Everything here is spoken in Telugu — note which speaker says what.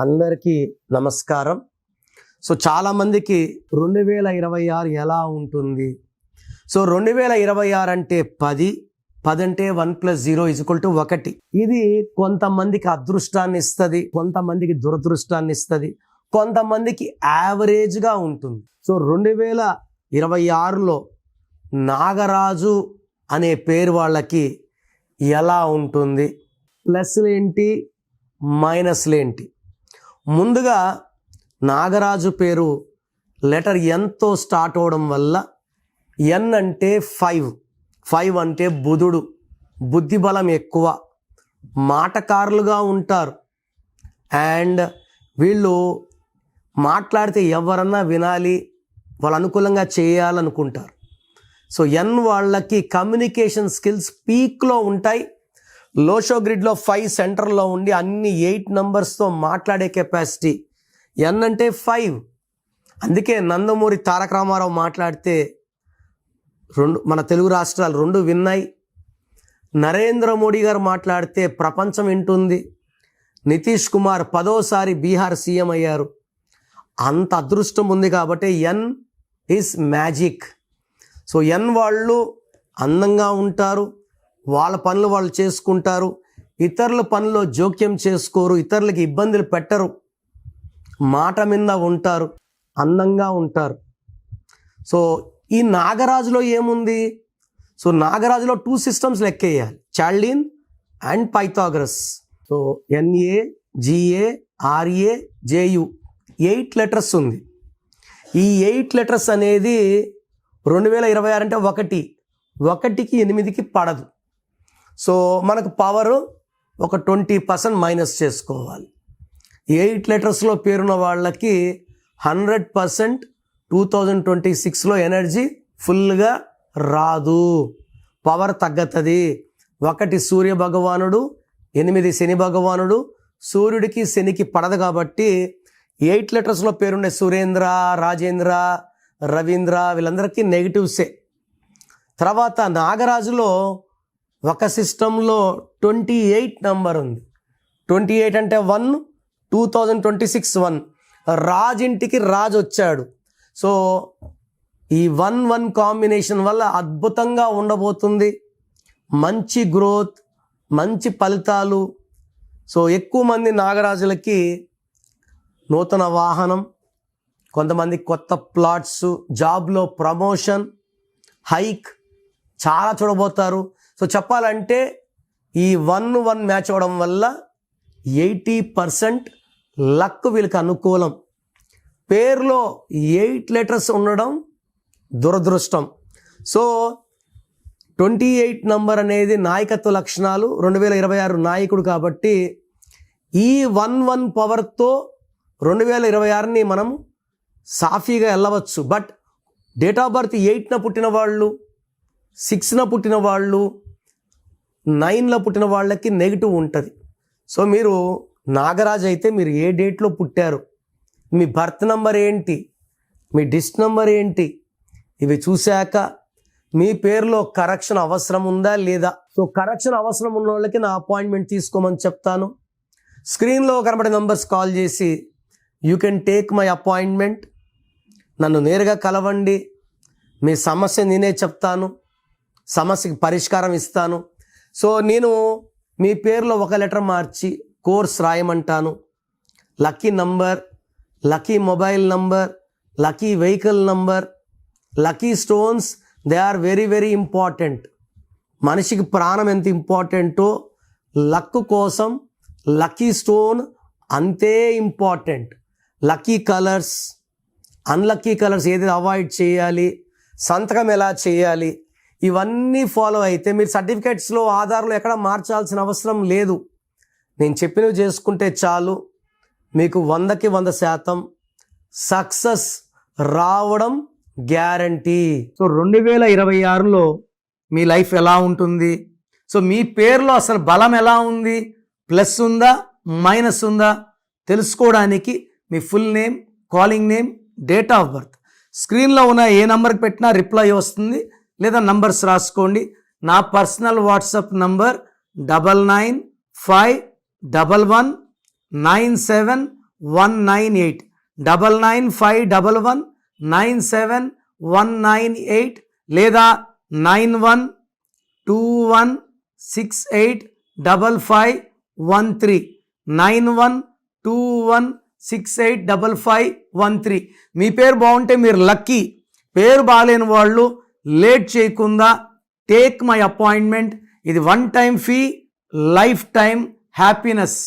Speaker 1: అందరికీ నమస్కారం. సో చాలామందికి 2026 ఎలా ఉంటుంది? సో 2026 అంటే 10 అంటే 1+0 = 1. ఇది కొంతమందికి అదృష్టాన్ని ఇస్తుంది, కొంతమందికి దురదృష్టాన్ని ఇస్తుంది, కొంతమందికి యావరేజ్గా ఉంటుంది. సో 2026లో నాగరాజు అనే పేరు వాళ్ళకి ఎలా ఉంటుంది? ప్లస్లేంటి, మైనస్లేంటి? ముందుగా నాగరాజు పేరు లెటర్ ఎన్తో స్టార్ట్ అవడం వల్ల ఎన్ అంటే 5 అంటే బుధుడు, బుద్ధిబలం ఎక్కువ, మాటకారులుగా ఉంటారు. అండ్ వీళ్ళు మాట్లాడితే ఎవరన్నా వినాలి, వాళ్ళు అనుకూలంగా చేయాలనుకుంటారు. సో ఎన్ వాళ్ళకి కమ్యూనికేషన్ స్కిల్స్ పీక్లో ఉంటాయి. లోషో గ్రిడ్లో 5 సెంటర్లో ఉండి అన్ని 8 నంబర్స్తో మాట్లాడే కెపాసిటీ ఎన్ అంటే 5. అందుకే నందమూరి తారక రామారావు మాట్లాడితే మన తెలుగు రాష్ట్రాలు 2 విన్నాయి. నరేంద్ర మోడీ గారు మాట్లాడితే ప్రపంచం వింటుంది. నితీష్ కుమార్ 10వ బీహార్ సీఎం అయ్యారు. అంత అదృష్టం ఉంది కాబట్టి ఎన్ ఈజ్ మ్యాజిక్. సో ఎన్ వాళ్ళు అందంగా ఉంటారు, వాళ్ళ పనులు వాళ్ళు చేసుకుంటారు, ఇతరుల పనుల్లో జోక్యం చేసుకోరు, ఇతరులకి ఇబ్బందులు పెట్టరు, మాట మీద ఉంటారు, అందంగా ఉంటారు. సో ఈ నాగరాజులో ఏముంది? సో నాగరాజులో 2 సిస్టమ్స్ లెక్కేయాలి, Chaldean and Pythagoras. So NAGARAJU 8 letters ఉంది. ఈ 8 లెటర్స్ అనేది 2026 అంటే 1కి 8కి పడదు. సో మనకు పవర్ ఒక 20% మైనస్ చేసుకోవాలి. 8 లెటర్స్లో పేరున్న వాళ్ళకి 100% 2026లో ఎనర్జీ ఫుల్గా రాదు, పవర్ తగ్గుతుంది. 1 సూర్య భగవానుడు, 8 శని భగవానుడు. సూర్యుడికి శనికి పడదు కాబట్టి 8 లెటర్స్లో పేరుండే సురేంద్ర, రాజేంద్ర, రవీంద్ర వీళ్ళందరికీ నెగిటివ్సే. తర్వాత నాగరాజులో ఒక సిస్టంలో 28 నంబర్ ఉంది. 28 అంటే 1, 2026 1. రాజింటికి రాజు వచ్చాడు. సో ఈ 1-1 కాంబినేషన్ వల్ల అద్భుతంగా ఉండబోతుంది. మంచి గ్రోత్, మంచి ఫలితాలు. సో ఎక్కువ మంది నాగరాజులకి నూతన వాహనం, కొంతమంది కొత్త ప్లాట్స్, జాబ్లో ప్రమోషన్, హైక్ చాలా చూడబోతారు. సో చెప్పాలంటే ఈ 1-1 మ్యాచ్ అవ్వడం వల్ల 80% లక్ వీళ్ళకి అనుకూలం. పేరులో 8 లెటర్స్ ఉండడం దురదృష్టం. సో 28 నంబర్ అనేది నాయకత్వ లక్షణాలు. 2026 నాయకుడు కాబట్టి ఈ 1-1 పవర్తో 2026ని మనం సాఫీగా వెళ్ళవచ్చు. బట్ డేట్ ఆఫ్ బర్త్ 8న పుట్టిన వాళ్ళు, 6న పుట్టిన వాళ్ళు, 9లో పుట్టిన వాళ్ళకి నెగిటివ్ ఉంటుంది. సో మీరు నాగరాజు అయితే మీరు ఏ డేట్లో పుట్టారు, మీ బర్త్ నెంబర్ ఏంటి, మీ డిస్ట్ నెంబర్ ఏంటి, ఇవి చూశాక మీ పేరులో కరెక్షన్ అవసరం ఉందా లేదా. సో కరెక్షన్ అవసరం ఉన్న వాళ్ళకి నా అపాయింట్మెంట్ తీసుకోమని చెప్తాను. స్క్రీన్లో కనబడే నంబర్స్ కాల్ చేసి you can take my appointment. నన్ను నేరుగా కలవండి. మీ సమస్య నేనే చెప్తాను, సమస్యకి పరిష్కారం ఇస్తాను. సో నేను మీ పేరులో ఒక లెటర్ మార్చి కోర్స్ రాయమంటాను. Lucky number, lucky mobile number, lucky vehicle number, lucky stones, they are very very important. మనిషికి ప్రాణం ఎంత ఇంపార్టెంటో లక్ కోసం లక్కీ స్టోన్ అంతే important. Lucky colours, unlucky colours ఏదైతే అవాయిడ్ చేయాలి, సంతకం ఎలా చేయాలి, ఇవన్నీ ఫాలో అయితే మీరు సర్టిఫికేట్స్లో, ఆధార్లో ఎక్కడ మార్చాల్సిన అవసరం లేదు. నేను చెప్పినవి చేసుకుంటే చాలు, మీకు 100కి 100% సక్సెస్ రావడం గ్యారంటీ. సో 2026లో మీ లైఫ్ ఎలా ఉంటుంది? సో మీ పేరులో అసలు బలం ఎలా ఉంది, ప్లస్ ఉందా మైనస్ ఉందా తెలుసుకోవడానికి మీ full name, calling name, date of birth స్క్రీన్లో ఉన్న ఏ నెంబర్కి పెట్టినా రిప్లై వస్తుంది, లేదా నంబర్స్ రాసుకోండి. నా పర్సనల్ వాట్సాప్ నంబర్ 99511979 198 9951197 లేదా 9121685513 9121685513. మీ పేరు బాగుంటే మీరు లక్కీ. పేరు బాగాలేని వాళ్ళు లేట్ చేయకుండా టేక్ మై అపాయింట్మెంట్. ఇది one time fee, life time happiness.